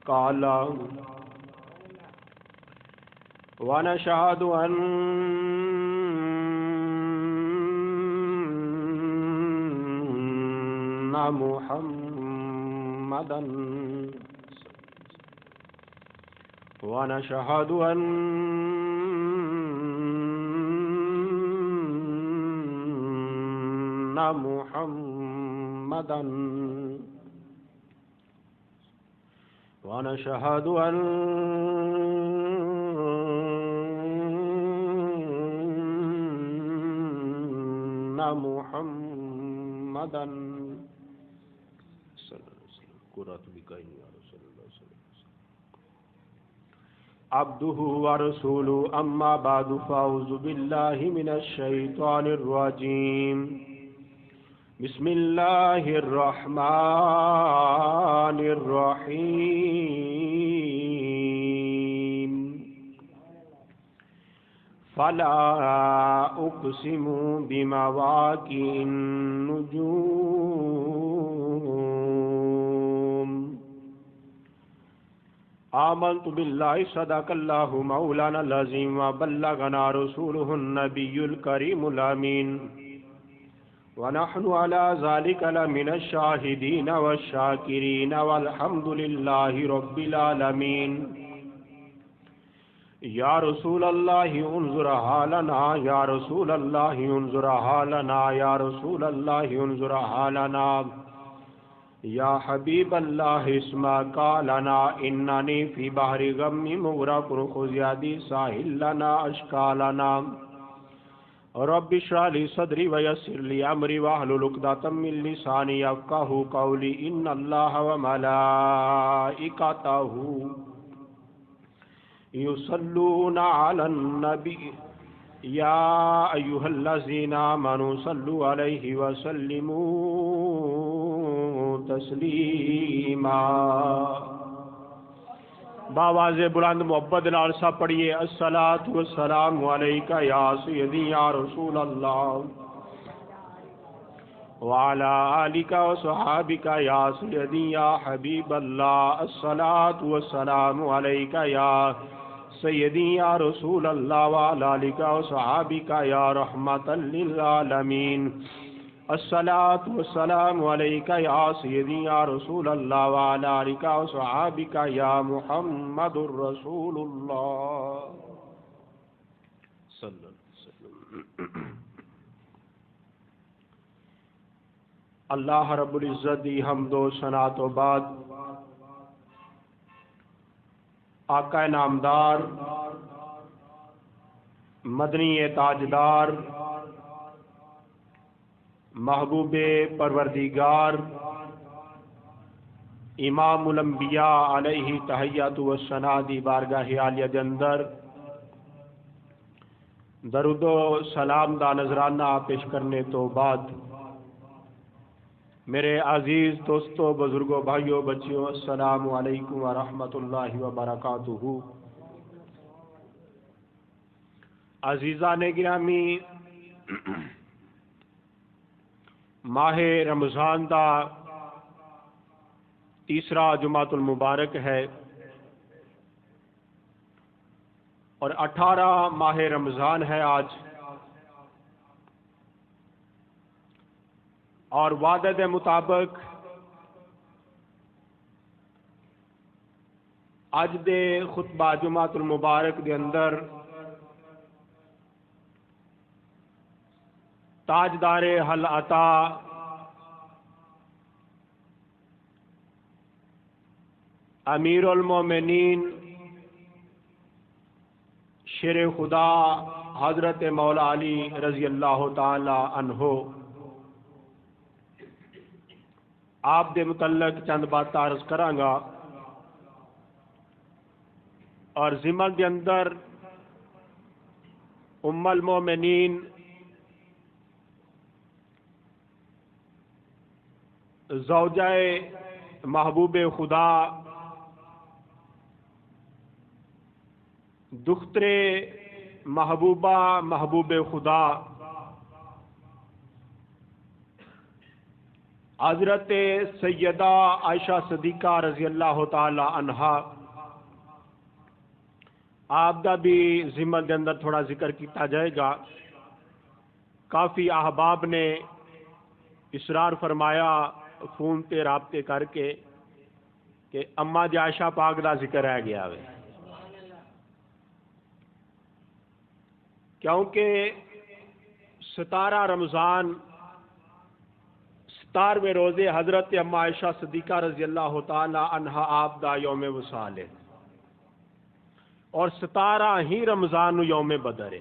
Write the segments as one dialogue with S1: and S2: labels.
S1: قال ونشهد أن محمدا ونشهد أن محمدا ونشهد أن محمدا عبده ورسوله أما بعد فأعوذ بالله من الشيطان الرجيم بسم الله الرحمن الرحيم فلا أقسم بمواقع النجوم آمنت بالله صدق الله مولانا العظيم وبلغنا رسوله النبي الكريم الأمين ونحن على ذلك لمن الشاهدين والشاكرين والحمد لله رب العالمين یا رسول اللہ انظر حالنا یا رسول اللہ انظر حالنا یا رسول اللہ انظر حالنا یا حبیب اللہ اسمع قالنا اننی فی بحر غم مغرق خذ یدی ساحل لنا اشکالنا رب اشرح لی صدری ویسر لی امری واحلل عقدۃ من لسانی یفقهوا قولی ان اللہ وملائکتہ یصلون علی النبی یا ایھا الذین آمنوا صلوا علیہ وسلموا تسلیما باواز بلند محبت نال سب پڑھیے الصلاۃ والسلام علیک یا سیدی یا رسول اللہ وعلی آلک وصحابک یا سیدی یا حبیب اللہ الصلاۃ والسلام علیک یا سیدی یا رسول اللہ وعلی آلک وصحابک یا رحمۃ للعالمین الصلاۃ والسلام علیک یا سیدی یا رسول اللہ وعلی آلک وصحابک یا محمد الرسول اللہ صلی اللہ علیہ وسلم۔ اللہ رب العزت دی حمد و ثنا تو بعد آقا نامدار مدنی تاجدار محبوب پروردگار امام الانبیاء علیہ تحیات و ثنا دی بارگاہ عالیہ دے اندر درود و سلام دا نذرانہ پیش کرنے تو بعد میرے عزیز دوستو بزرگوں بھائیوں بچیوں السلام علیکم ورحمۃ اللہ وبرکاتہ۔ عزیزان گرامی، ماہ رمضان دا تیسرا جمعۃ المبارک ہے اور 18 ماہ رمضان ہے آج، اور وعدے کے مطابق اج دے خطبہ جمعۃ المبارک دے اندر تاجدار حل عطا امیر المومنین شیر خدا حضرت مولا علی رضی اللہ تعالی عنہ آپ دے متعلق چند بات عرض کرانگا، اور ضمن دے اندر ام المومنین زوجہ محبوب خدا دختر محبوبہ محبوب خدا حضرت سیدہ عائشہ صدیقہ رضی اللہ تعالی عنہا آپ دا بھی ذمہ دے اندر تھوڑا ذکر کیتا جائے گا. کافی احباب نے اصرار فرمایا فون تے رابطے کر کے کہ اما جی عائشہ پاک دا ذکر رہ گیا ہے، کیونکہ 17 رمضان 17ویں روزے حضرت اما عائشہ صدیقہ رضی اللہ تعالی عنہا آپ دا یوم وصال ہے، اور 17 ہی رمضان نو یوم بدر ہے.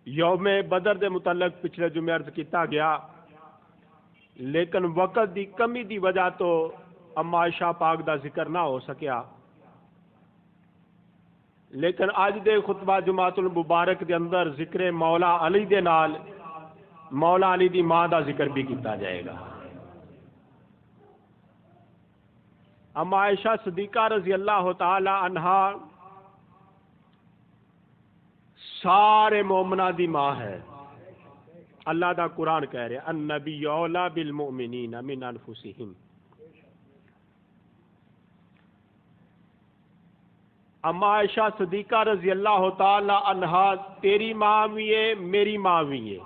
S1: یوم بدر دے متعلق پچھلے جمعے عرض کیتا گیا، لیکن وقت دی کمی دی وجہ تو اما عائشہ پاک دا ذکر نہ ہو سکیا. لیکن اج دے خطبہ جمعۃ المبارک دے اندر ذکر مولا علی دے نال مولا علی دی ماں دا ذکر بھی کیتا جائے گا. اما عائشہ صدیقہ رضی اللہ تعالی عنہا سارے مومنہ دی ماں ہے. اللہ دا قرآن کہہ رہے النبی اولا بالمؤمنین من انفسہم. اما عائشہ صدیقہ رضی اللہ تعالی عنہا تیری ماں بھی ہے میری ماں بھی ہے.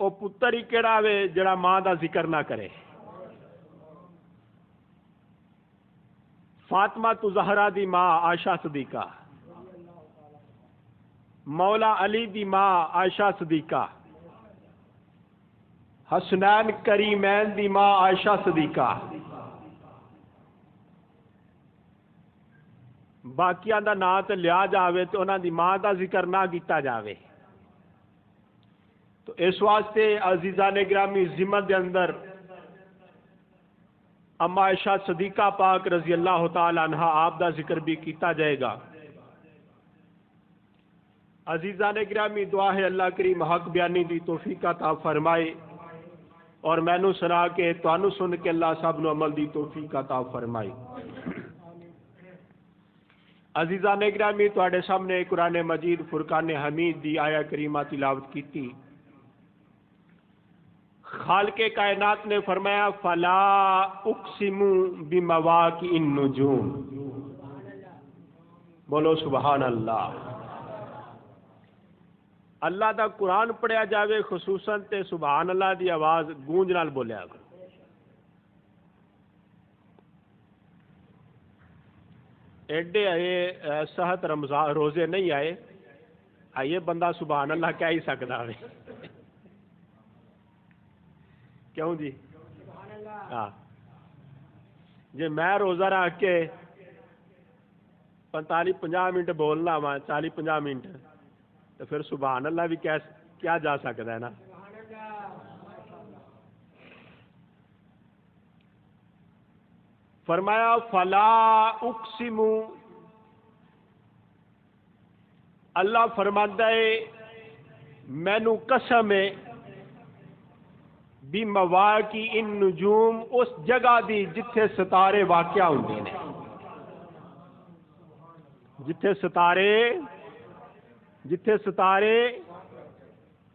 S1: او پتر ہی کیڑا وے جڑا ماں دا ذکر نہ کرے. فاطمہ تو زہرا دی ماں عائشہ صدیقہ، مولا علی دی ماں عائشہ صدیقہ، حسنین کریمین دی ماں عائشہ صدیقہ، باقیاں دا نام تے لیا جاوے تو انہاں دی ماں دا ذکر نہ کیتا جاوے. تو اس واسطے عزیزان گرامی ذمہ دے اندر اما عائشہ صدیقہ پاک رضی اللہ تعالی عنہا آپ دا ذکر بھی کیتا جائے گا. عزیزان گرامی دعا ہے اللہ کریم حق بیانی دی توفیق عطا فرمائے، اور مینوں سنا کے تانوں سن کے اللہ سب نو عمل دی توفیق عطا فرمائے. عزیزان گرامی تواڈے سامنے قرآن مجید فرقان حمید دی آیا کریمہ تلاوت کیتی. خالق کائنات نے فرمایا فلا اقسم بمواقع النجوم. بولو سبحان اللہ. اللہ دا قرآن پڑھیا جاوے خصوصاً تے سبحان اللہ دی آواز گونج نال بولیا کرو. ایڈے آئے صحت رمضان روزے نہیں آئے، آئیے بندہ سبحان اللہ کہہ ہی سکتا ہے. کیوں جی؟ ہاں جی میں روزہ رکھ کے 45-50 منٹ بولنا وا 40-50 منٹ تو پھر سبحان اللہ بھی کیا جا سکتا ہے نا. فرمایا فلا اقسم، اللہ فرماتا ہے مینو قسم ہے بھی مواقع النجوم، اس جگہ دی جتھے ستارے واقع ہوندے نے. جتھے ستارے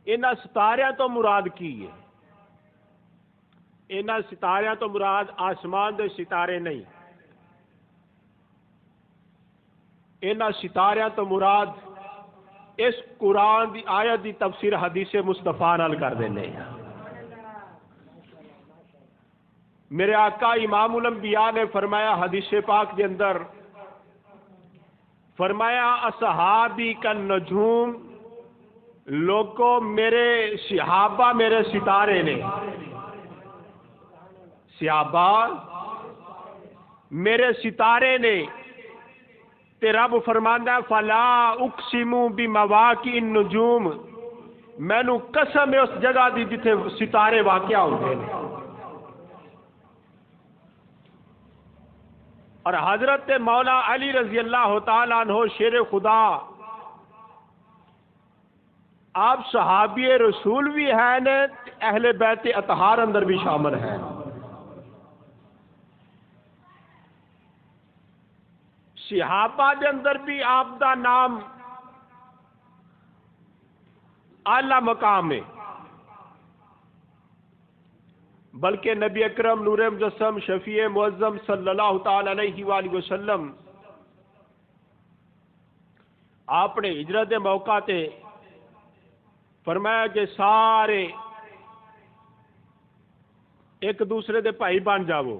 S1: انہاں ستاریاں تو مراد کی ہے؟ انہاں ستاریاں تو مراد آسمان دے ستارے نہیں. انہاں ستاریاں تو مراد اس قرآن دی آیت دی تفسیر حدیث مصطفیٰ نال کر دینے. میرے آقا امام الانبیاء نے فرمایا حدیث پاک کے اندر، فرمایا اصحابی کا نجوم، لوگوں میرے صحابہ میرے ستارے نے. صحابہ میرے ستارے نے. تے رب فرماندا ہے فلا اقسم بمواقع النجوم، مینوں قسم ہے اس جگہ دی جتھے ستارے واقع ہوندے نے. اور حضرت مولا علی رضی اللہ تعالیٰ عنہ شیر خدا آپ صحابی رسول بھی ہیں نے، اہل بیت اطہار اندر بھی شامل ہیں. صحابہ دے اندر بھی آپ دا نام اعلی مقام ہے. بلکہ نبی اکرم نور مجسم شفیع معظم صلی اللہ تعالی علیہ وآلہ وسلم آپ نے ہجرت دے موقع تے فرمایا کہ سارے ایک دوسرے دے بھائی بن جاؤ،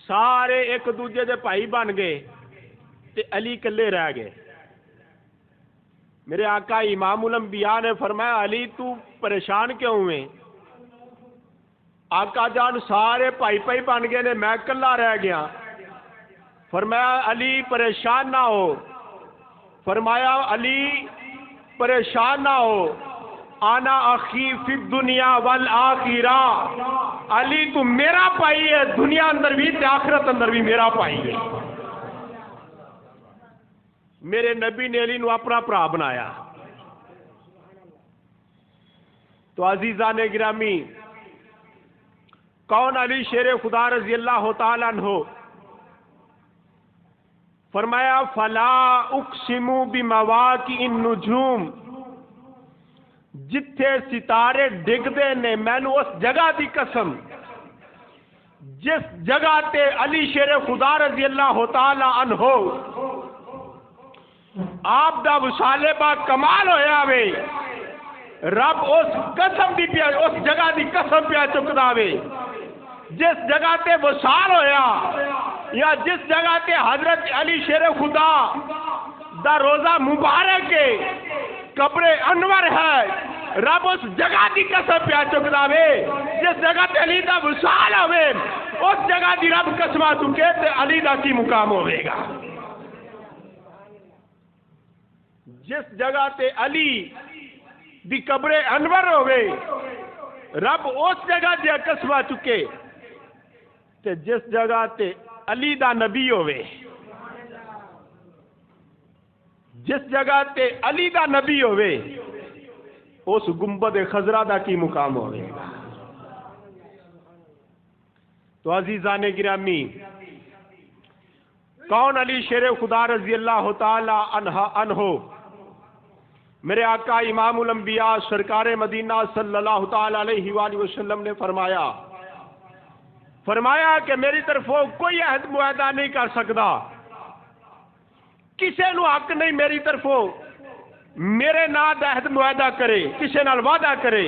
S1: سارے ایک دوسرے دے بھائی بن گئے تے علی کلے رہ گئے۔ میرے آقا امام الانبیاء نے فرمایا علی تو پریشان کیوں ہوئے؟ آقا جان سارے بھائی بھائی بن گئے نے، میں کلا رہ گیا۔ فرمایا علی پریشان نہ ہو، فرمایا علی پریشان نہ ہو، آنا اخی فی الدنیا والآخرہ، علی تو میرا بھائی ہے، دنیا اندر بھی تے آخرت اندر بھی میرا بھائی ہے۔ میرے نبی نے علی نو اپنا بھرا بنایا۔ تو عزیزان گرامی، کون علی شیر خدا رضی اللہ تعالیٰ عنہ؟ فرمایا فلا اقسم بمواقع النجوم، جتھے ستارے ڈگدے نے مینو اس جگہ دی قسم جس جگہ تے علی شیر خدا رضی اللہ تعالی عنہ آپ دا وصال با کمال ہویا وے، رب اس قسم دی پیا اس جگہ دی قسم پیا چکدا وے جس جگہ تے وصال ہویا، یا جس جگہ تے حضرت علی شیر خدا دا روزہ مبارک ہے، قبر انور ہے، رب اس جگہ دی قسم پیا چکدا وے جس جگہ تے علی دا وصال ہوئے، اس جگہ دی رب قسمہ چکے تے علی دا کی مقام ہوئے گا۔ جس جگہ تے علی دی قبر انور ہوئے، رب اس جگہ دی قسمہ چکے تے جس جگہ تے علی دا نبی ہوئے، جس جگہ تے علی دا نبی ہوئے، اس گنبد خضرا دا کی مقام ہوئے گا۔ تو عزیزان گرامی، کون علی شیر خدا رضی اللہ تعالی عنہ؟ میرے آقا امام الانبیاء سرکار مدینہ صلی اللہ تعالی علیہ وآلہ وسلم نے فرمایا کہ میری طرفوں کوئی عہد معاہدہ نہیں کر سکتا، کسے نو حق نہیں میری طرفوں میرے نال عہد معاہدہ کرے، کسے نال وعدہ کرے،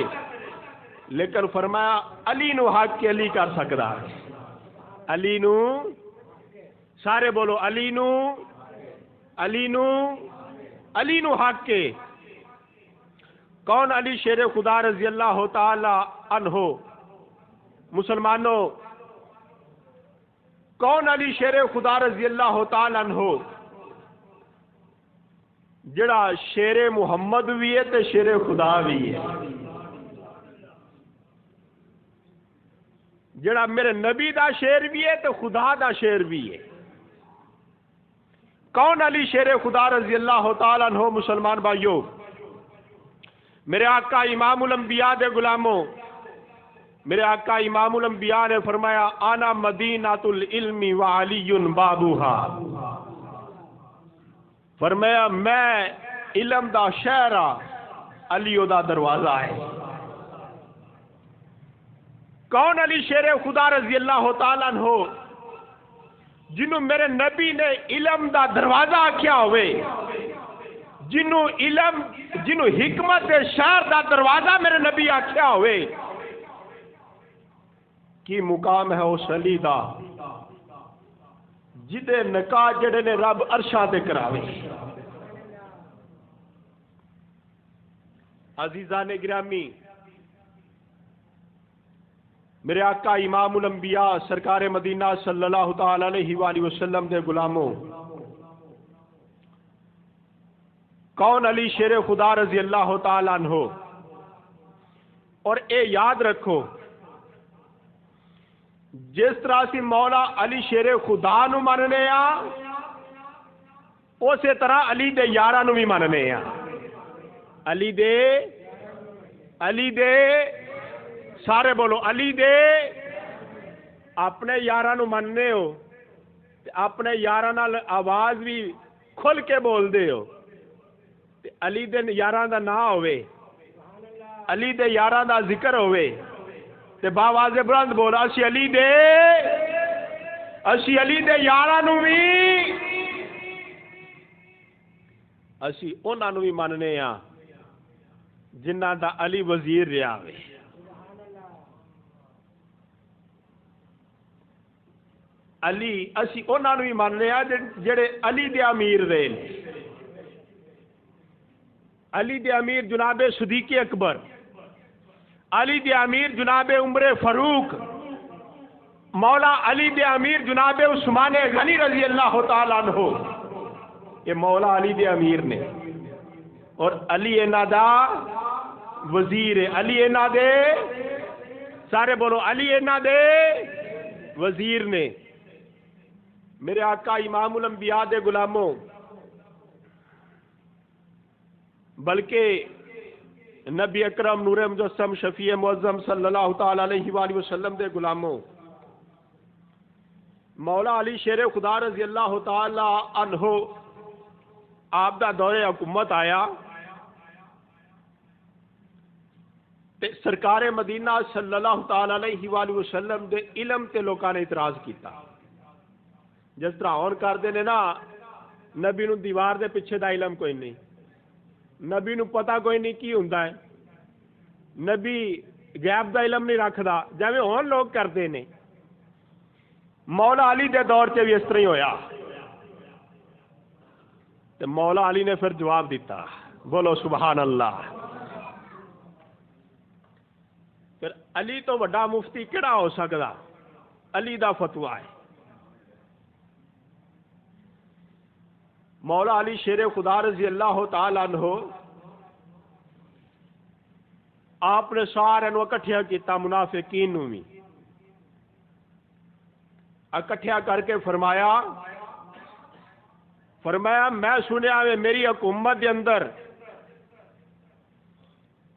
S1: لیکن فرمایا علی نو حق کے علی کر سکتا ہے۔ علی نو، سارے بولو علی نو، علی نو، علی نو حق کے۔ کون علی شیر خدا رضی اللہ تعالی عنہ؟ مسلمانوں، کون علی شیر خدا رضی اللہ تعالی عنہ جڑا شیر محمد بھی ہے تے شیر خدا بھی ہے، جڑا میرے نبی دا شیر بھی ہے تے خدا دا شیر بھی ہے؟ کون علی شیر خدا رضی اللہ تعالی عنہ؟ مسلمان بھائیوں، میرے آقا امام الانبیاء دے غلاموں، میرے آقا امام الانبیاء نے فرمایا انا مدینۃ العلم وعلی بابوہا، فرمایا میں علم دا شہر ہاں، علی دا دروازہ ہے۔ کون علی شیر خدا رضی اللہ تعالی عنہ جنہوں میرے نبی نے علم دا دروازہ آکھیا ہوئے، جنہوں حکمت شہر دا دروازہ میرے نبی آکھیا ہوئے، کی مقام ہے اس علی دا جدے نکاح جڑے نے رب عرشاں تے کراوے۔ عزیزان گرامی، میرے آقا امام الانبیاء سرکار مدینہ صلی اللہ تعالی علیہ وآلہ وسلم دے غلاموں، کون علی شیر خدا رضی اللہ تعالی عنہ؟ اور اے یاد رکھو، جس طرح سے مولا علی شیر خدا نو مننے آ، اسی طرح علی دے یاراں نو بھی مننے آ۔ علی دے سارے بولو علی دے اپنے یاراں نو مننے ہو تے اپنے یاراں نال آواز بھی کھل کے بول دے ہو تے علی دے یاراں دا نام ہوئے علی دے یاراں دا ذکر ہوئے تے باواز بلند بول اسی علی دے یاراں نو بھی اسی انہاں نو بھی مننے ہاں جنہاں دا علی وزیر رہا ہوئے. علی اسی انہاں نو بھی مننے ہاں جڑے علی دے امیر رہے. علی دے امیر جناب صدیق اکبر، علی دے امیر جناب عمر فاروق، مولا علی دے امیر جناب عثمان غنی رضی اللہ تعالیٰ عنہ. یہ مولا علی دے امیر نے اور علی انہاں دا وزیر ہے. علی انہاں دے سارے بولو علی انہاں دے وزیر نے. میرے آقا امام الانبیاء دے غلاموں، بلکہ نبی اکرم نور مجسم شفیع معظم صلی اللہ تعالی علیہ وآلہ وسلم دے غلاموں، مولا علی شیر خدا رضی اللہ تعالی عنہ آپ دا دور حکومت آیا تے سرکار مدینہ صلی اللہ تعالی علیہ وآلہ وسلم دے علم تے لوکاں نے اعتراض کیتا. جس طرح ہون کردے نے نا نبی نو دیوار دے پیچھے دا علم کوئی نہیں، نبی نو پتہ کوئی نہیں کی ہوندا ہے، نبی غیب دا علم نہیں رکھدا جویں ہون لوگ کردے نے. مولا علی دے دور تے بھی اس طرح ہی ہویا تے مولا علی نے پھر جواب دیتا. بولو سبحان اللہ. پھر علی تو بڑا مفتی کیڑا ہو سکدا؟ علی دا فتویٰ ہے. مولا علی شیر خدا رضی اللہ تعالیٰ عنہ آپ نے سارے نو اکٹھیا کیتا، منافقین نو بھی اکٹھیا کر کے فرمایا میں سنیا وے میری حکومت دے اندر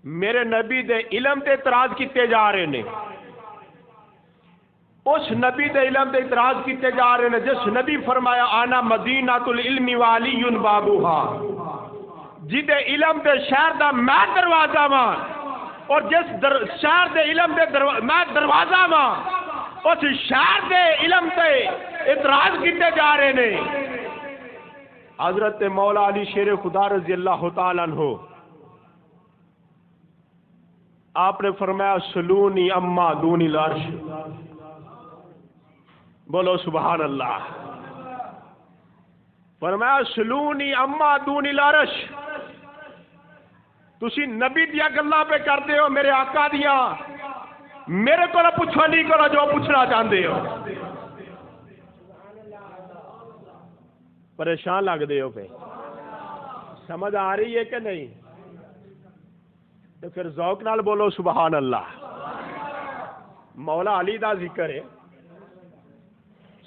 S1: میرے نبی دے علم تے اعتراض کیتے جا رہے نے. اس نبی دے علم تے اعتراض کیتے جا رہے ہیں جس نبی فرمایا آنا مدینۃ العلم والی بابوہا، جدے علم دے شہر دا میں دروازہ واں اور جس شہر دے علم دے میں دروازہ واں اس شہر دے علم تے اعتراض کیتے جا رہے ہیں. حضرت مولا علی شیر خدا رضی اللہ تعالیٰ عنہ آپ نے فرمایا سلونی اما دون العرش. بولو سبحان اللہ. فرمایا سلونی اما دون العرش. تسی نبی دیا گلاں پہ کرتے ہو میرے آقا دیا، میرے کو پوچھو نہیں کرو جو پوچھنا چاہتے ہو. پریشان لگتے ہو پہ سمجھ آ رہی ہے کہ نہیں؟ تو پھر ذوق نال بولو سبحان اللہ. مولا علی دا ذکر ہے.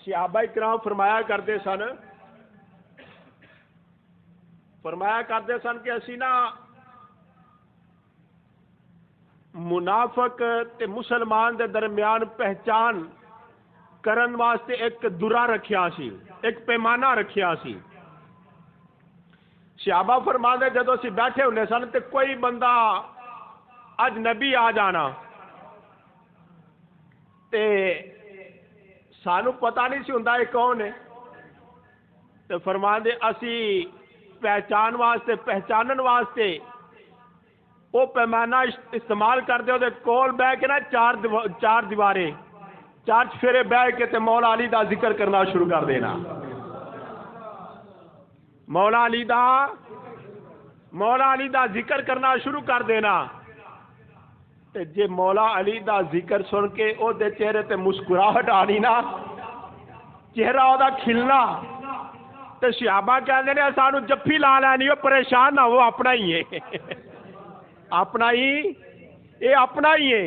S1: صحابہ کرام فرمایا کرتے سن کہ اسی نا منافق تے مسلمان دے درمیان پہچان کرن واسطے ایک درا رکھیا سی، ایک پیمانہ رکھیا سی. صحابہ فرماندے جدو اسی بیٹھے ہونے سن تے کوئی بندہ اجنبی آ جانا تے سانو پتہ نہیں سی ہوندا یہ کون ہے تے فرماندے اسی پہچانن واسطے وہ پیمانہ استعمال کرتے ہو کول بہ کے نا چار دیواریں چار چفیرے بہ کے تے مولا علی دا ذکر کرنا شروع کر دینا. مولا علی دا ذکر کرنا شروع کر دینا. تے جے مولا علی دا ذکر سن کے او دے چہرے تے مسکراہٹ آنی نا، چہرہ او دا کھلنا، تے صحابہ کہندے نے سانو جفی لا لینی ہو، پریشان نہ ہو، اپنا ہی ہے اپنا ہی ہے.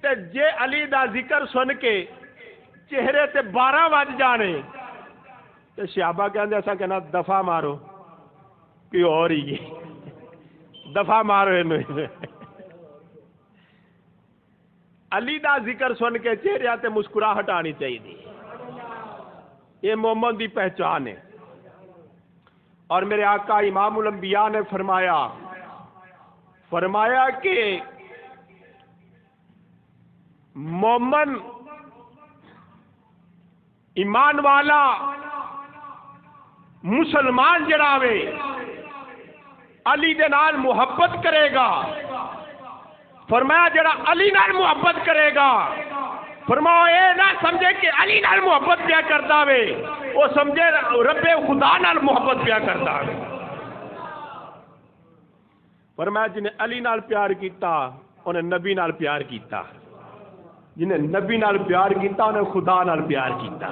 S1: تے جے علی دا ذکر سن کے چہرے تے 12 وج جانے تے صحابہ کہندے ایسا کہنا دفعہ مارو کوئی اور ہی دفعہ مارو انہوں. علی دا ذکر سن کے چہرے تے مسکراہٹ آنی چاہیے. یہ مومن دی پہچان ہے. اور میرے آقا امام الانبیاء نے فرمایا کہ مومن ایمان والا مسلمان جڑا وے علی دے نال محبت کرے گا، فرمایا جڑا علی نال محبت کرے گا، فرمایا اے نہ سمجھے کہ علی نال محبت پیا کرتا وے، وہ سمجھے رب خدا نال محبت پیا کرتا وے۔ فرمایا جنہیں علی نال پیار کیتا انہیں نبی نال پیار کیتا، جنہیں نبی نال پیار کیتا انہیں خدا نال پیار کیتا۔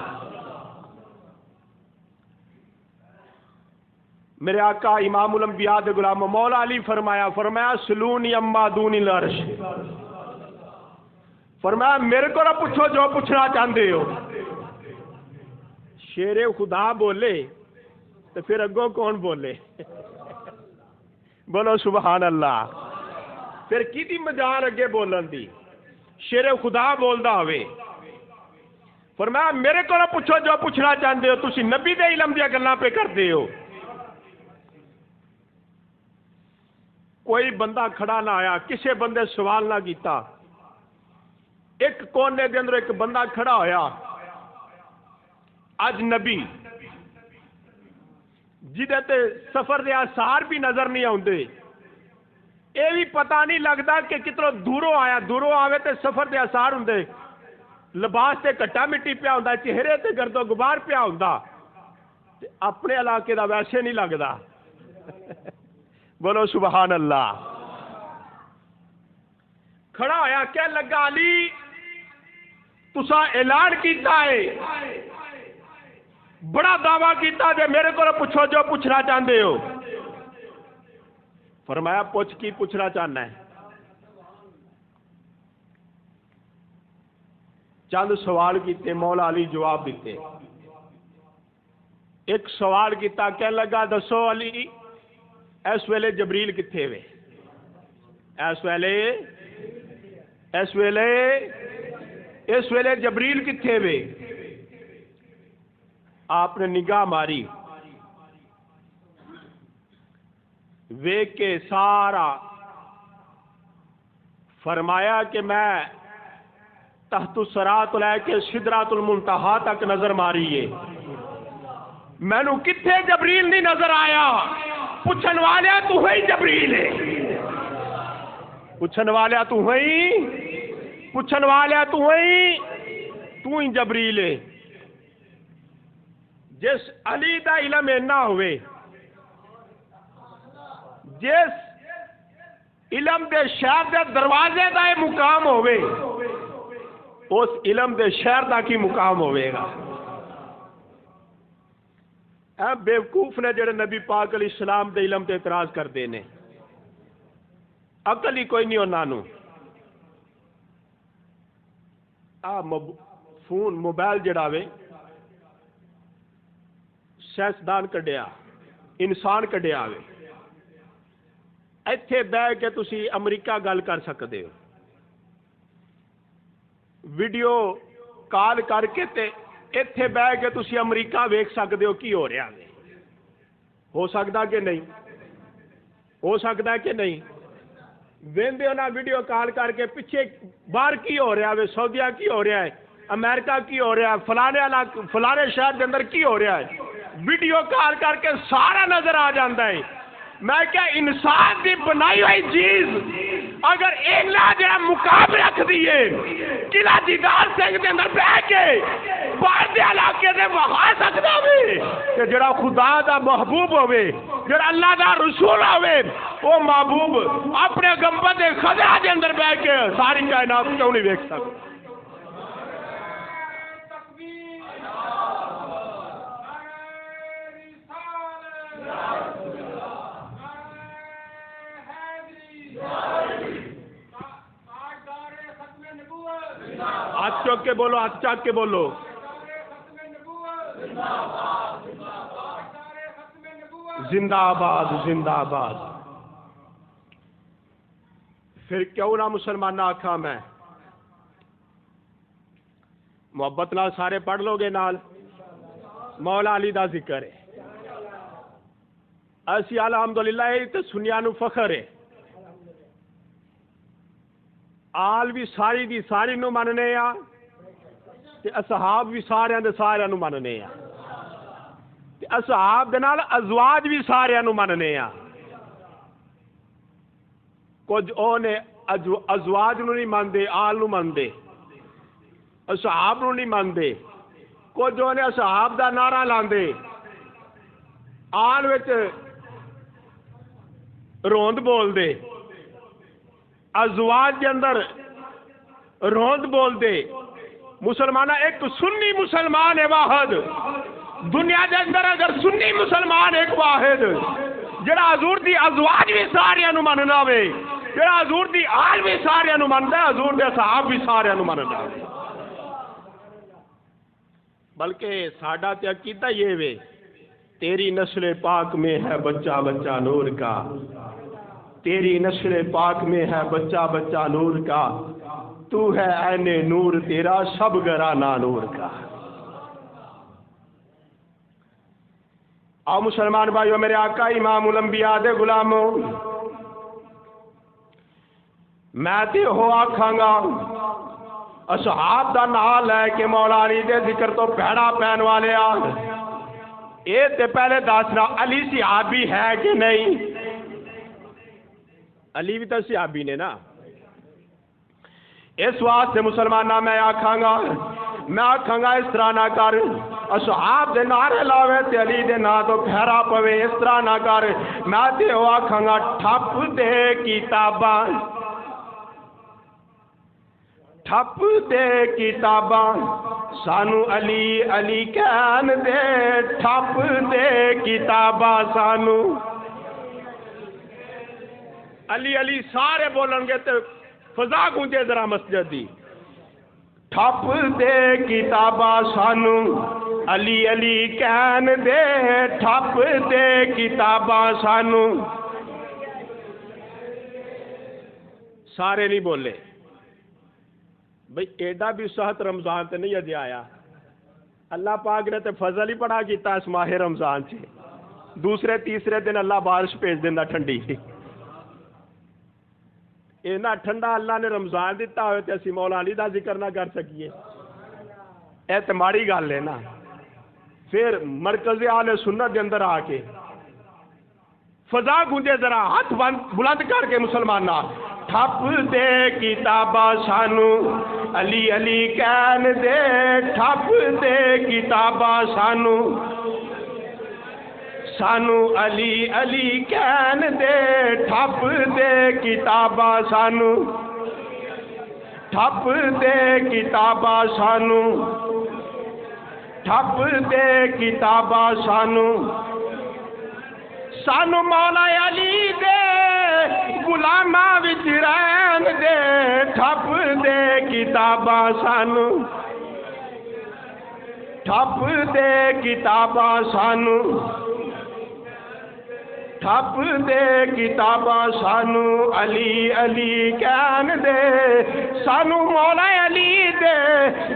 S1: میرے آقا امام الانبیاء دے غلام مولا علی فرمایا سلونی اما دون العرش، فرمایا میرے کو نہ پوچھو جو پوچھنا چاہتے ہو۔ شیر خدا بولے تو پھر اگوں کون بولے؟ بولو سبحان اللہ۔ پھر کی دی مجال اگے بولن دی؟ شیر خدا بولدا ہوئے۔ فرمایا میرے کو نہ پوچھو جو پوچھنا چاہتے ہو، تسی نبی دے علم دیا گلاں پہ کرتے ہو۔ کوئی بندہ کھڑا نہ آیا، کسے بندے سوال نہ کیتا، ایک کونے دے اندر ایک بندہ کھڑا ہویا اجنبی، جدے تے سفر دے آثار بھی نظر نہیں آتے، یہ بھی پتہ نہیں لگتا کہ کتنا دوروں آیا، دوروں آوے تے سفر دے آثار ہوں، لباس تے کٹا مٹی پیا ہوں، چہرے تے گرد و غبار پیا ہوں، اپنے علاقے دا ویسے نہیں لگتا۔ بولو سبحان اللہ۔ کھڑا ہویا کیا لگا علی تسا اعلان کیتا ہے، بڑا دعویٰ کیتا جے میرے کو پوچھو جو پوچھنا چاہتے ہو۔ فرمایا پوچھ کی پوچھنا چاہنا ہے؟ چند سوال کیتے، مولا علی جواب دیتے۔ ایک سوال کیتا، کہنے لگا دسو علی اس ویلے جبریل کتھے وے؟ اس ویلے جبریل کتھے وے؟ آپ نے نگاہ ماری، ویکھ کے سارا فرمایا کہ میں تحت الصراط لے کے سدرۃ المنتہا تک نظر ماری ہے، مینوں کتھے جبریل نہیں نظر آیا۔ پوچھن والیا تو ہی جبریل ہے، پوچھن والیا تو ہی جبریل ہے۔ جس علی دا علم اینا ہوئے، جس علم دے شہر دے دروازے دا یہ مقام ہوئے، اس علم دے شہر دا کی مقام ہوئے گا؟ اے بیوقوف نے جڑے نبی پاک علیہ السلام دے علم تے اعتراض کرتے ہیں، عقل ہی کوئی نہیں انہاں نوں۔ فون موبائل جڑا وے سائنسدان کڈیا، انسان کڈیا وے، ایتھے بہ کے تسی امریکہ گل کر سکتے ہو، ویڈیو کال کر کے تے ایتھے بہ کے تسی امریکہ ویکھ سکتے ہو کی ہو رہا ہے۔ ہو سکتا کہ نہیں؟ ہو سکتا کہ نہیں؟ ویندے ہو نا ویڈیو کال کر کے پیچھے باہر کی ہو رہا ہے، سعودیہ کی ہو رہا ہے، امریکہ کی ہو رہا ہے، فلانے شہر کے اندر کی ہو رہا ہے، ویڈیو کال کر کے سارا نظر آ جاتا ہے۔ میں کیا انسان کی بنائی ہوئی چیز اگر اینا جڑا مقام رکھ دیے قلعہ جیدار سنگھ دے اندر بہ کے باہر دے علاقے دے وہا سکتا ہوئے کہ جڑا خدا دا محبوب ہوئے، جڑا اللہ دا رسول ہوئے، وہ محبوب اپنے گنبد خدا دے اندر بہ کے ساری کائنات کیوں نہیں دیکھ سکتا؟ ہاتھ چوک کے بولو، ہاتھ چاک کے بولو۔ زندہ آباد، زندہ آباد۔ پھر کیوں نہ مسلمان آکھاں میں؟ محبت نال سارے پڑھ لو گے نال مولا علی دا ذکر ہے۔ اسی الحمدللہ تے سنیاں نو فخر ہے۔ آل بھی ساری دی ساری نو مننے آ تے اصحاب بھی سارے دے سارے نو مننے آ تے اصحاب دے نال ازواج بھی سارے نو مننے آ کچھ او نے ازواج نو نہیں مندے آل نو مندے اصحاب نو نہیں مندے کچھ او نے اصحاب دا نعرہ لاندے آل وچ روند بول دے ازواج کے اندر روند بول دے مسلمانہ ایک سنی مسلمان ہے واحد دنیا کے اندر اگر سنی مسلمان ایک واحد جڑا حضور دی ازواج بھی سارے نو مننا وے جڑا حضور دی آل بھی سارے نو مندا ہے حضور دے صحاب بھی سارے نو مننا وے بلکہ ساڈا تے عقیدہ یہ وے تیری نسل پاک میں ہے بچہ بچہ نور کا تیری نسل پاک میں ہے بچہ بچہ نور کا تو ہے عین نور تیرا سب گھرانہ نور کا آؤ مسلمان بھائیو میرے آقا امام الانبیاء دے غلاموں میں تے ہو آکھاں گا اصحاب دا نام لے کے مولا علی دے ذکر تو پیڑا پہن والے آ اے تے پہلے دسنا علی صحابی ہے کہ نہیں علی بھی تو صحابی نے نا اس واسطے مسلمانہ میں آکھاں گا اس طرح نہ کر اصحاب دے نعرے لاوے تے علی دے نا تو پھیرا پوے اس طرح نہ کر میں تے ہو آکھاں گا ٹھپ دے کتاباں ٹھپ دے کتاباں سانو علی علی کہن دے ٹھپ دے کتاباں سانو علی علی سارے بولن گے تو فضا گونجے ذرا مسجد دی ٹھپ دے کتاباں سانو علی علی کہن دے ٹھپ دے کتاباں سانو سارے نہیں بولے بھئی ایڈا بھی صحت رمضان تے نہیں اجے آیا اللہ پاک نے تے فضل ہی پڑا کیتا اس ماہ رمضان سے دوسرے تیسرے دن اللہ بارش بھیج دینا ٹھنڈی اینا ٹھنڈا اللہ نے رمضان دیتا ہوئے تے اسی مولا علی دا ذکر نہ کر سکیے اے تے ماڑی گل ہے نا پھر مرکز اہل سنت دے اندر آ کے فضا گونجے ذرا ہاتھ بلند کر کے مسلمانہ ٹھپ دے کتاباں سانو علی علی کہن دے ٹھپ دے کتاباں سانو سانو علی علی کہن دے ٹھپ دے کتاباں سانو ٹھپ دے کتاباں سانو ٹھپ دے کتاباں سانو سانو مولا علی دے غلاماں وچ رہن دے ٹھپ دے کتاباں سانو ٹھپ دے کتاباں سانو ٹھپ دے کتاباں سانو علی علی کہن دے سانو مولا علی دے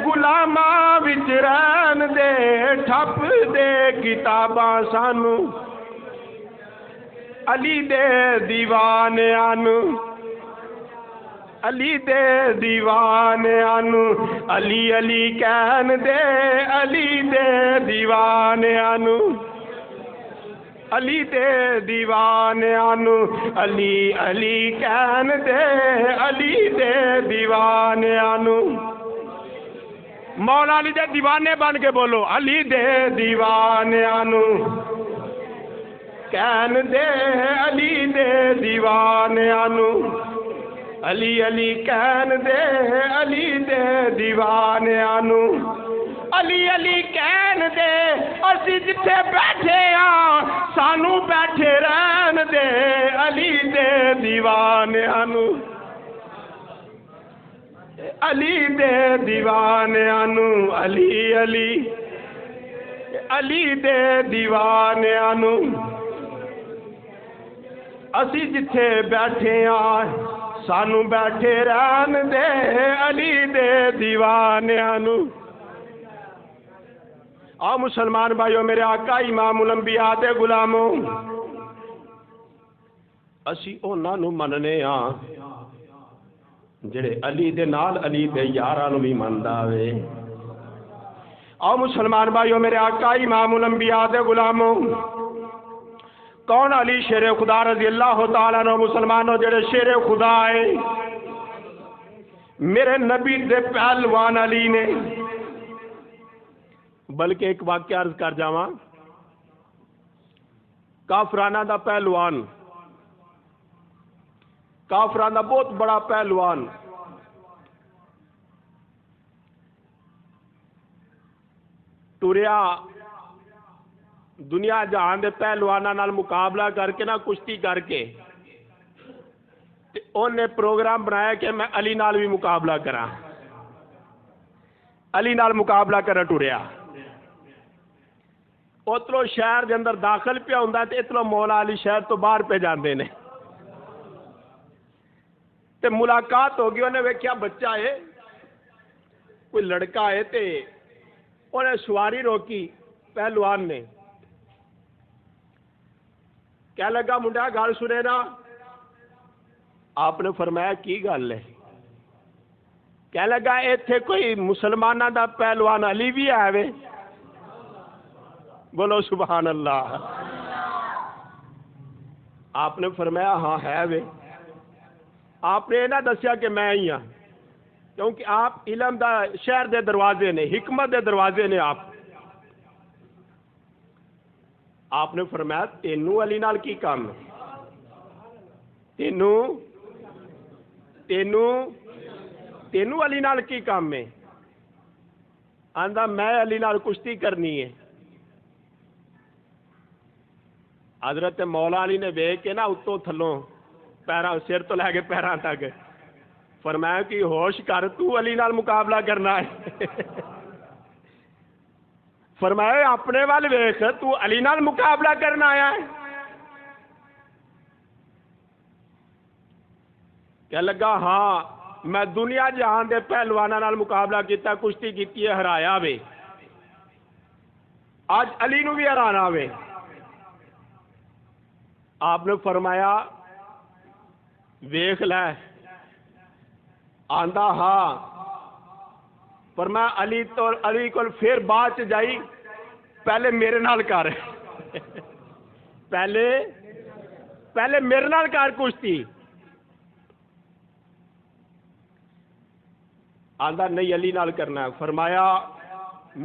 S1: غلاماں وچ رہن دے ٹھپ دے کتاباں سانو علی دے دیوانے آنو علی دے دیوانے آنو علی علی کہن دے علی دے دیوانے آنو علی دے دیوانے آنو علی علی کہن دے علی دے دیوانے آنو مولا علی دے دیوانے بن کے بولو علی دے دیوانے آنو کہن دے علی دے دیوانے آنو علی علی کہن دے علی دے دیوانے آنو علی علی کہن دے اسی جتھے بیٹھے ہاں سانو بیٹھے رہن دے علی دے دیوانے آنو علی دے دیوانے آنو علی علی علی دے دیوانے آنو اسی جتھے بیٹھے ہاں سانو بیٹھے رہن دے علی دے دیوانے آنو آؤ مسلمان بھائیو میرے آقا امام الانبیاء دے غلاموں اسی اونا نو مننے ہاں جڑے علی دے نال علی دے یاراں نوں بھی مندا وے۔ آؤ مسلمان بھائیو میرے آقا امام الانبیاء دے غلاموں، کون علی شیر خدا رضی اللہ تعالیٰ عنہ مسلمانوں جڑے شیر خدا ہے، میرے نبی دے پہلوان علی نے۔ بلکہ ایک واقعہ عرض کر جاواں، کافرانہ دا پہلوان، کافرانہ بہت بڑا پہلوان، ٹریا دنیا جہان دے پہلواناں نال مقابلہ کر کے نا کشتی کر کے تے انہیں پروگرام بنایا کہ میں علی نال بھی مقابلہ کراں، علی نال مقابلہ کرا ٹریا۔ اتلو شہر دے اندر داخل پہ ہوندا تے اتلو مولا علی شہر تو باہر پہ جاندے نے تے ملاقات ہو گئی، انہیں ویکھیا بچہ ہے کوئی لڑکا ہے تے انہیں سواری روکی پہلوان نے، کیا لگا منڈا گل سنے نا؟ آپ نے فرمایا کی گل ہے؟ کیا لگا ایتھے کوئی مسلمانہ دا پہلوان علی بھی ہے وے؟ بولو سبحان اللہ۔ آپ نے فرمایا ہاں ہے وے۔ آپ نے نہ دسیا کہ میں ہی ہاں، کیونکہ آپ علم دا شہر دے دروازے نے، حکمت دے دروازے نے آپ نے فرمایا تینوں علی نال کی کام ہے؟ تینوں علی نال کی کام ہے؟ آندا میں علی نال کشتی کرنی ہے۔ حضرت مولا علی نے ویکھ کے نا اتوں تھلوں پیراں سر تو لے کے پیراں تک فرمایا کہ ہوش کر، تو علی نال مقابلہ کرنا ہے؟ فرمایا اپنے وال ویکھ، تو علی نال مقابلہ کرنا آیا ہے؟ کہہ لگا ہاں میں دنیا جہان دے پہلواناں نال مقابلہ کیتا، کشتی کیتی ہے، ہرایا وے، آج علی نو بھی ہرانا وے۔ آپ نے فرمایا ویکھ لے، آندا ہاں۔ فرمایا علی کول پھر بعد چ جائی، پہلے میرے نال کر پہلے میرے نال کر کشتی۔ آندا نہیں علی نال کرنا ہے۔ فرمایا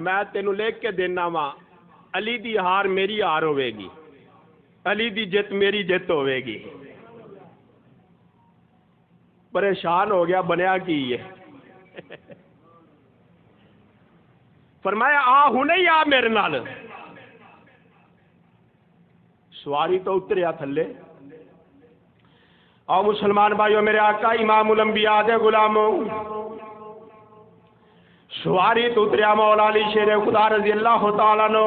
S1: میں تینوں لکھ کے دینا وا، علی دی ہار میری ہار ہوے گی، علی دی جت میری جت ہوے گی۔ پریشان ہو گیا، بنیا کی ہے؟ فرمایا آ ہنے ہی آ میرے نال۔ سواری تو اتریا تھلے۔ آؤ مسلمان بھائیو میرے آقا امام الانبیاء دے غلاموں، سواری تو اتریا مولا علی شیر خدا رضی اللہ تعالیٰ عنہ۔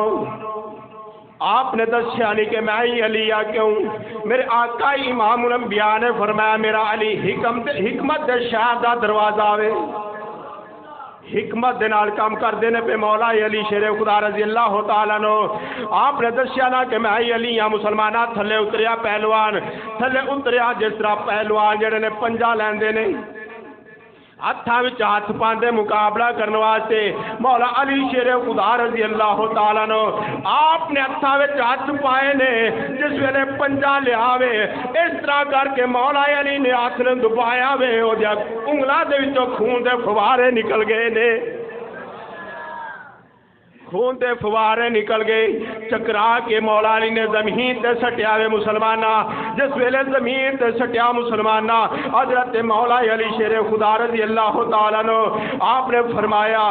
S1: آپ نے دسیا نہیں کہ میں ہی علی آ کیوں؟ میرے آقا امام الانبیاء نے فرمایا میرا علی حکمت دے شہر دا دروازہ وے، حکمت دے نال کام کر دینے پہ مولا علی شیر خدا رضی اللہ تعالیٰ عنہ۔ آپ نے دسیا نا کہ میں ہی علی ہاں۔ مسلمانہ تھلے اتریا پہلوان، تھلے اتریا جس طرح پہلوان جڑے نے پنجا لیندے نے، ہاتھاں وچ ہاتھ پاندے مقابلہ کرنے واسطے، مولا علی شیر خدا رضی اللہ تعالیٰ عنہ آپ نے ہاتھاں وچ ہاتھ پائے نے، جس ویلے پنجا لیا وے اس طرح کر کے مولا علی نے ہاتھ نے دبایا وے، او جا انگلاں دے وچوں خون دے فوارے نکل گئے نے، خون دے فوارے نکل گئے۔ چکرا کے مولا علی نے زمین تے سٹیا وے مسلمانہ، جس ویلے زمین تے سٹیا مسلمانہ، حضرت مولا علی شیر خدا رضی اللہ تعالیٰ عنہ آپ نے فرمایا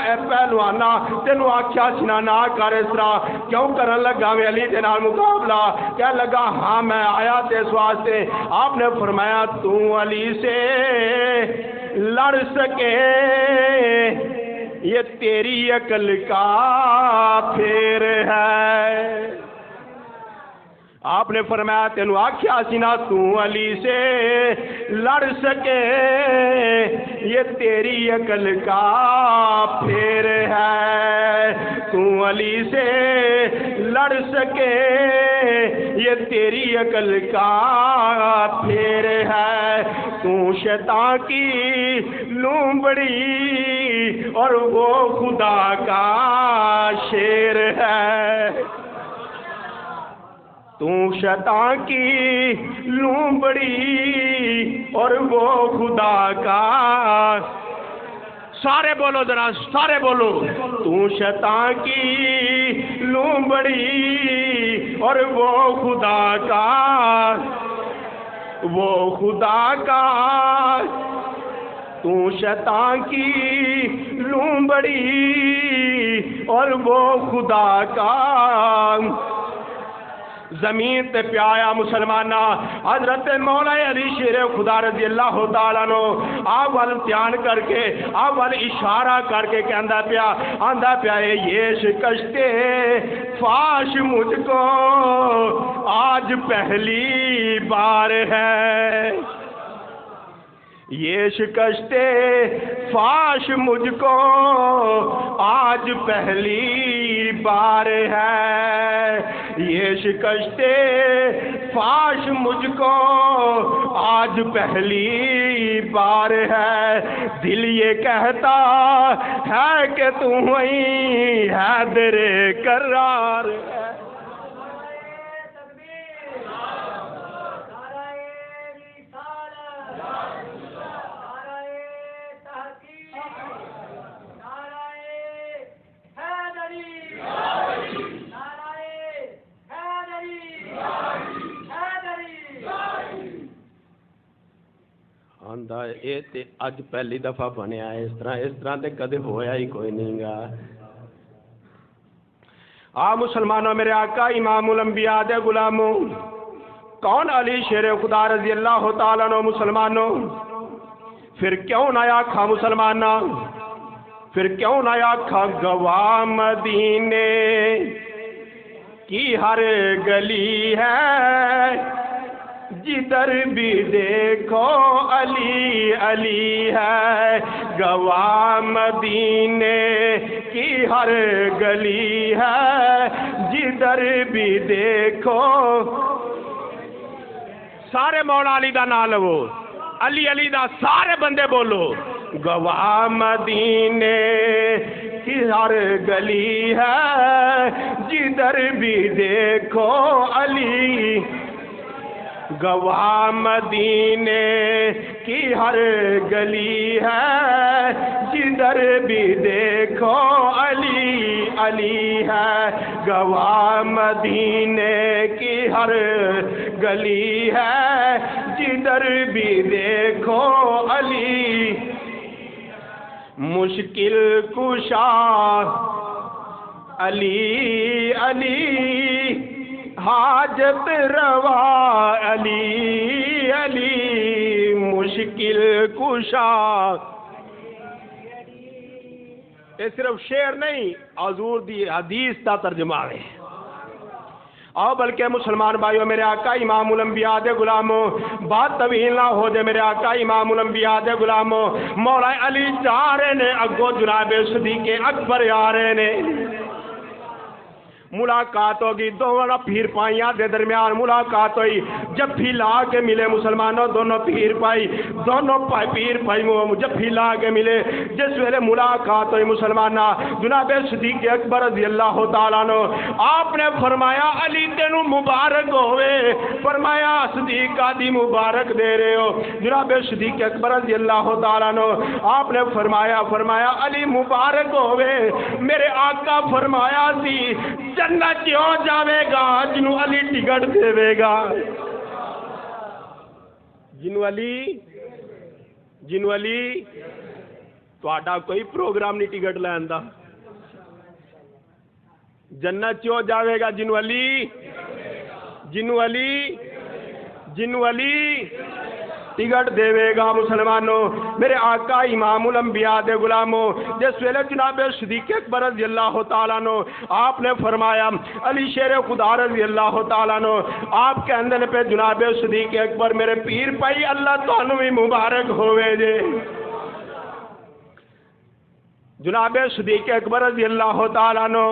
S1: اے پہلوانا تینوں آکھیا سنا نہ کر اس طرح، کیوں کرن لگا وے علی دے نال مقابلہ؟ کیا لگا ہاں میں آیا تے اس واسطے۔ آپ نے فرمایا تو علی سے لڑ سکے یہ تیری عقل کا پھیر ہے۔ آپ نے فرمایا تینوں آکھیا سی نا تو علی سے لڑ سکے یہ تیری عقل کا پھیر ہے، تو علی سے لڑ سکے یہ تیری عقل کا پھیر ہے، تو شیطان کی لومڑی اور وہ خدا کا شیر ہے، تو شیطان کی لومڑی اور وہ خدا کا، سارے بولو ذرا، سارے بولو، تو شیطان کی لومڑی اور وہ خدا کا، وہ خدا کا، تو شیطان کی لومڑی اور وہ خدا کا، زمین تے پیایا مسلمانہ حضرت مولا علی شیر خدا رضی اللہ تعالیٰ عنہ اول دھیان کر کے اول اشارہ کر کے کہندا پیا یہ شکشتے فاش مجھ کو آج پہلی بار ہے، یہ شکشتے فاش مجھ کو آج پہلی بار ہے، یہ شکشتے فاش مجھ کو آج پہلی بار ہے، دل یہ کہتا ہے کہ تو وہیں حیدر کرار ہے۔ آندا اے تے اج پہلی دفعہ بنیا ہے، اس طرح تے کدے ہویا ہی کوئی نہیں گا۔ مسلمانوں میرے آقا امام الانبیاء دے غلاموں، کون علی شیر خدا رضی اللہ تعالیٰ عنہ مسلمانوں، پھر کیوں نہ آکھا مسلمانہ، پھر کیوں نہ آکھا گواہ مدینے کی ہر گلی ہے، جدھر بھی دیکھو علی علی ہے، گواہ مدینے کی ہر گلی ہے، جدھر بھی دیکھو، سارے مولا علی دا نام لو، علی علی دا سارے بندے بولو، گواہ مدینے کی ہر گلی ہے، جدھر بھی دیکھو علی، گواہ مدینے کی ہر گلی ہے، جدھر بھی دیکھو علی علی ہے، گواہ مدینے کی ہر گلی ہے، جدھر بھی دیکھو علی، مشکل کشا علی علی، حاجت روا علی علی، مشکل کشا، یہ صرف شعر نہیں، حضور دی حدیث کا ترجمہ ہے۔ آؤ بلکہ مسلمان بھائیوں میرے آقا امام الانبیاء دے غلاموں، بات طویل نہ ہو جائے میرے آقا امام الانبیاء دے غلاموں، مولا علی جا رہے نے اگو جناب صدیق اکبر آ رہے نے، ملاقات ہوگی، دونوں پیر پائیاں دے درمیان ملاقات ہوئی، جب بھی لا کے ملے مسلمانوں، دونوں پیر پائی پیر پائی جب بھی لا کے ملے، جس ویلے ملاقات ہوئی مسلمانہ، جناب صدیق اکبر رضی اللہ تعالیٰ عنہ آپ نے فرمایا علی تینو مبارک ہوئے، فرمایا صدیق آدھی مبارک دے رہے ہو، جناب صدیق اکبر رضی اللہ تعالیٰ عنہ آپ نے فرمایا علی مبارک ہوئے، میرے آقا فرمایا سی جنت کیوں جاوے گا جنو علی ٹکٹ دے گا، جنو علی تہاڈا کوئی پروگرام نہیں ٹکٹ لین دا، جنت کیوں جاوے گا جنو علی ٹکٹ دے گا مسلمانوں، میرے آقا امام الانبیاء دے غلاموں، جس ویلے جناب صدیق اکبر رضی اللہ تعالیٰ عنہ آپ نے فرمایا علی شیر خدا رضی اللہ تعالیٰ عنہ آپ کے اندر پہ جناب صدیق اکبر میرے پیر پائی اللہ تانوں بھی مبارک ہوئے جے، جناب صدیق اکبر رضی اللہ تعالیٰ عنہ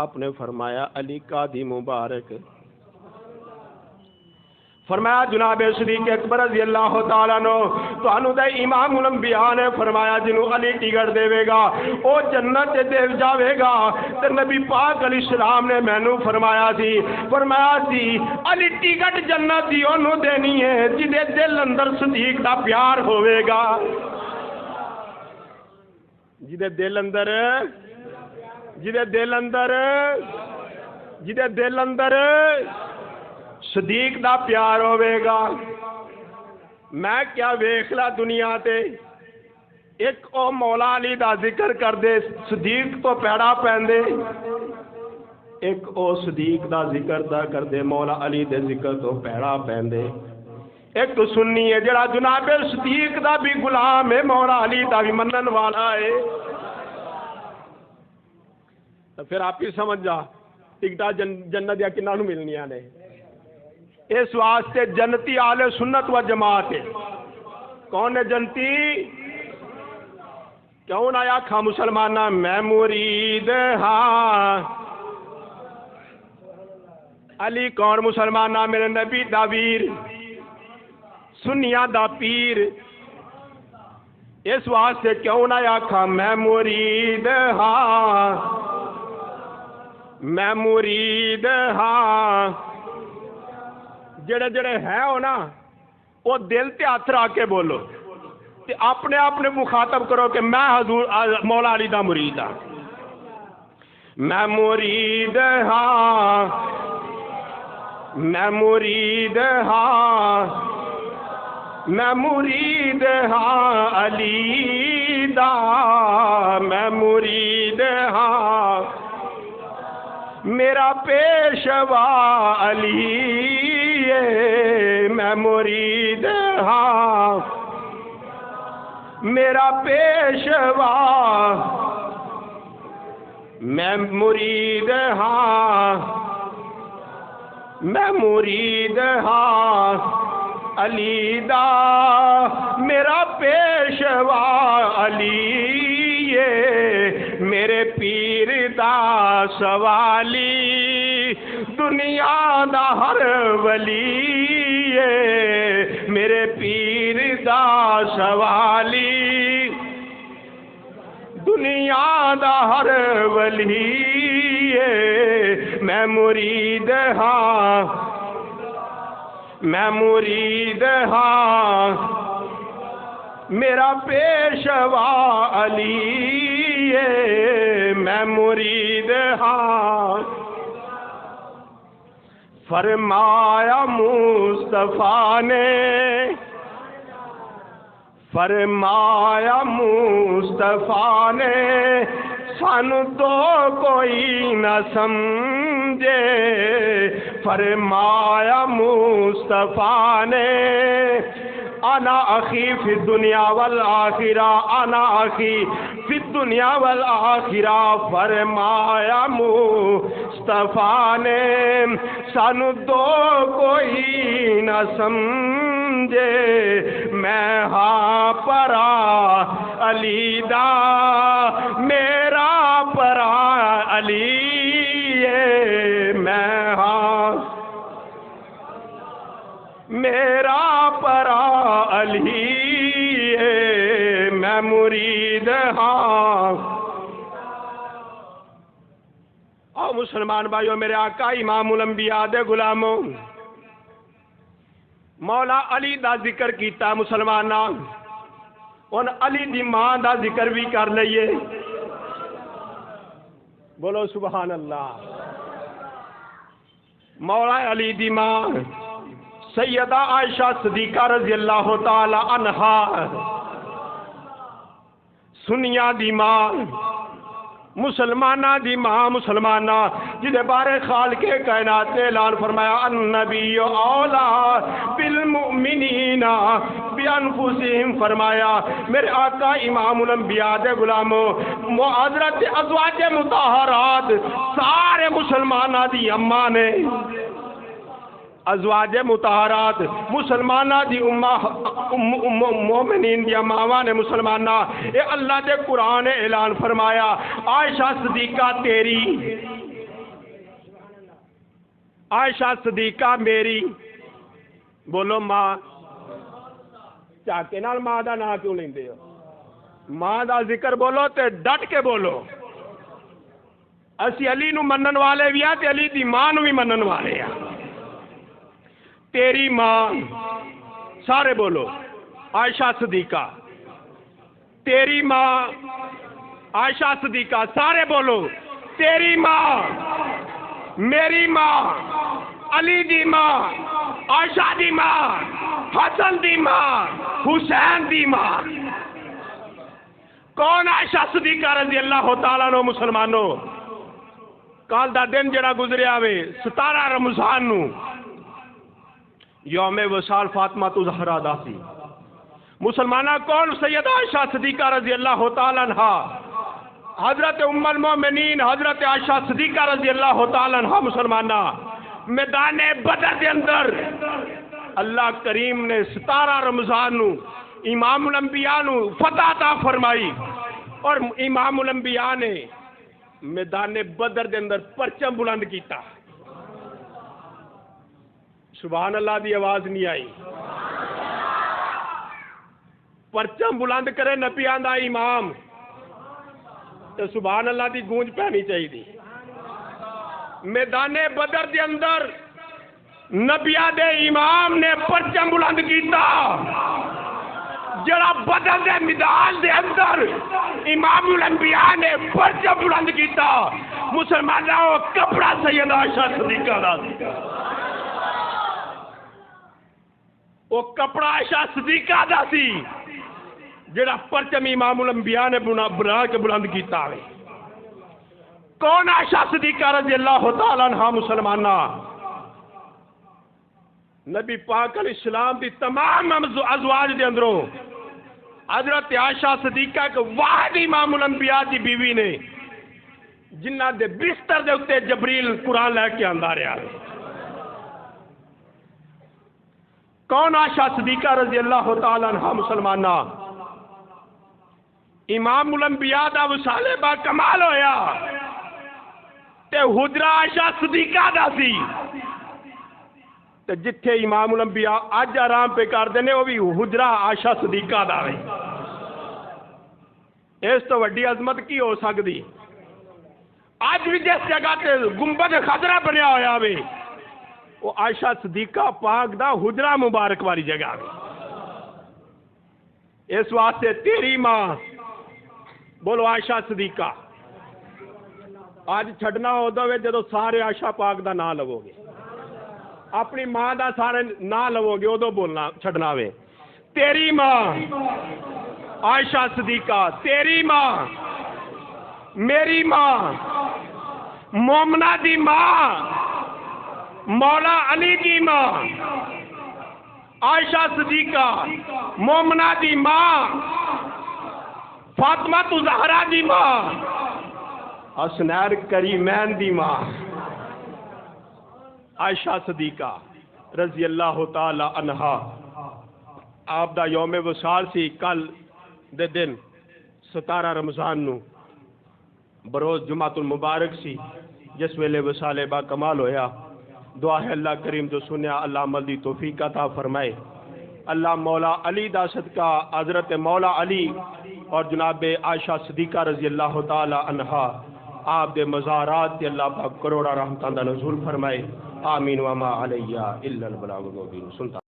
S1: آپ نے فرمایا علی کا دی مبارک، فرمایا جناب صدیق اکبر رضی اللہ تعالیٰ عنہ تانوں دے امام الانبیاء نے فرمایا جنوں علی ٹکٹ دے گا او جنت دے جاوے گا تے نبی پاک علیہ السلام نے مینوں فرمایا سی علی ٹکٹ جنت دی اونوں دینی ہے جدے دل اندر صدیق دا پیار ہوے گا، جدے دل اندر صدیق دا پیار ہوے گا۔ میں کیا ویکھ لا دنیا تے ایک او مولا علی دا ذکر کر دے صدیق تو پیڑا پیندے، ایک او صدیق دا ذکر دا کر دے مولا علی دے ذکر تو پیڑا پیندے، ایک سنی ہے جڑا جناب صدیق دا بھی غلام ہے مولا علی دا بھی منن والا ہے۔ تو پھر آپ ہی سمجھ جا ٹکٹا جنت یا کنہاں نوں ملنیاں نے۔ اس واسطے جنتی اہل سنت و جماعت ہے۔ کون ہے جنتی؟ کیوں نہ آکھا مسلمانہ میں مرید ہاں علی کون مسلمانہ میرے نبی دا ویر سنیاں دا پیر، اس واسطے کیوں نہ آکھا میں مرید ہاں جڑے ہیں ہو نا وہ دل تے ہاتھ رکھ کے بولو تے اپنے مخاطب کرو کہ میں حضور مولا علی دا مرید ہاں، میں مرید ہاں علی دا، میں مرید ہاں میرا پیشوا علی میں مرید ہاں میرا پیشوا، میں مرید ہاں علی دا میرا پیشوا علی میرے پیر دا سوالی دنیا دا ہر ولی میرے پیر دا سوالی دنیا دا ہر ولی میں مرید ہاں میرا پیشوا علی میں مرید ہاں۔ فرمایا مصطفیٰ نے سانو تو کوئی نہ سمجھے، فرمایا مصطفیٰ نے انا اخی فی الدنیا والآخرہ، انا اخی فی الدنیا والآخرہ، فرمایا مصطفیٰ نے سانو تو کوئی نہ سمجھے، میں ہاں پرا علی دا میرا پرا علی میں ہاں میرا پرا علی میں مرید ہاں۔ اور مسلمان بھائیوں میرے آقا امام الانبیاء دے غلاموں مولا علی دا ذکر کیتا مسلماناں، ان علی دی ماں دا ذکر بھی کر لئیے، بولو سبحان اللہ۔ مولا علی دی ماں سیدہ عائشہ صدیقہ رضی اللہ تعالی عنہا سنیا دی ماں مسلمانہ دی ماں مسلمانہ جدے بارے خالق کائنات نے اعلان فرمایا النبی اولا بالمؤمنین بانفسہم، فرمایا میرے آقا امام الانبیاء دے غلاموں حضرت ازواج مطہرات سارے مسلمانہ دی اماں نے، ازواج مطہرات مسلمانہ دی مومنین دی اماواں نے مسلمانہ، اے اللہ دے قرآن اعلان فرمایا عائشہ صدیقہ تیری، عائشہ صدیقہ میری، بولو ماں جھاکے نال ماں دا نام کیوں لیندے ہو؟ ماں دا ذکر بولو تے ڈٹ کے بولو. اسی علی نو منن والے بھی ہیں تے علی دی ماں نو بھی منن والے ہیں. تیری ماں سارے بولو عائشہ صدیقہ. تیری ماں عائشہ صدیقہ سارے بولو. تیری ماں میری ماں علی دی ماں عائشہ دی ماں حسن دی ماں حسین دی ماں. کون عائشہ صدیقہ رضی اللہ تعالیٰ عنہ؟ مسلمانوں کال دا دن جڑا گزریا وے 17 رمضان نو یوم وصال فاطمہ تو زہرا دا سی. مسلمانہ کون سید عائشہ صدیقہ رضی اللہ تعالیٰ عنہ حضرت ام المومنین حضرت عائشہ صدیقہ رضی اللہ تعالیٰ عنہ مسلمانہ میدان بدر دے اندر اللہ کریم نے 17 رمضان نو امام الانبیاء نو فتح عطا فرمائی اور امام الانبیاء نے میدان بدر دے اندر پرچم بلند کیتا. سبحان اللہ دی آواز نہیں آئی. پرچم بلند کرے نبیاں دا امام تو سبحان اللہ دی گونج پہنی چاہیے. میدان بدر دے اندر نبیاں دے امام نے پرچم بلند کیتا. جڑا بدر دے میدان دے اندر امام الانبیاء نے پرچم بلند کیتا مسلمانوں کپڑا سیدہ عائشہ صدیقہ دا. وہ کپڑا عائشہ صدیقہ دا سی جڑا پرچم امام الانبیاء نے بنا کے بلند کیتا ہے. کون عائشہ صدیقہ رضی اللہ تعالیٰ عنہ مسلمانہ؟ نبی پاک علیہ السلام دی تمام ازواج دے اندروں حضرت عائشہ صدیقہ کے واحد امام الانبیاء دی بیوی نے جنہ دے بستر دے اتے جبریل قرآن لے کے آندا رہا. کون عائشہ صدیقہ رضی اللہ تعالیٰ عنہ مسلمانہ؟ امام الانبیاء دا وصال با کمال ہویا تے حجرہ عائشہ صدیقہ دا سی تے جتھے امام الانبیاء اج آرام پہ کر دینے وہ بھی حجرہ عائشہ صدیقہ دا ہے. اس تو وڈی عظمت کی ہو سکتی؟ آج بھی جس جگہ تے گنبد خضرا بنیا ہویا وے وہ عائشہ صدیقہ پاک دا حجرہ مبارک والی جگہ ہے. اس واسطے تیری ماں بولو عائشہ صدیقہ. آج چھڑنا ہو دو جدو سارے عائشہ پاک دا نام لو گے اپنی ماں دا سارے نام لو گے ادو بولنا چھڑنا وے. تیری ماں عائشہ صدیقہ. تیری ماں میری ماں مومنہ دی ماں مولا علی دی ماں عائشہ صدیقہ مومنہ دی ماں فاطمہ تو زہرا دی ماں حسنین کریمین دی ماں عائشہ صدیقہ رضی اللہ تعالی عنہا. آپ دا یوم وصال سی کل دے دن 17 رمضان نو بروز جمعۃ المبارک سی جس ویلے وصال با کمال ہویا. دعا ہے اللہ کریم جو سنیا اللہ عمل دی توفیق عطا فرمائے. اللہ مولا علی دا صدقہ حضرت مولا علی اور جناب عائشہ صدیقہ رضی اللہ تعالی عنہا آپ دے مزارات تے اللہ پاک کروڑا رحمتاں دا نزول فرمائے. آمین وما علیہ الا البلاغ المبین. سنتا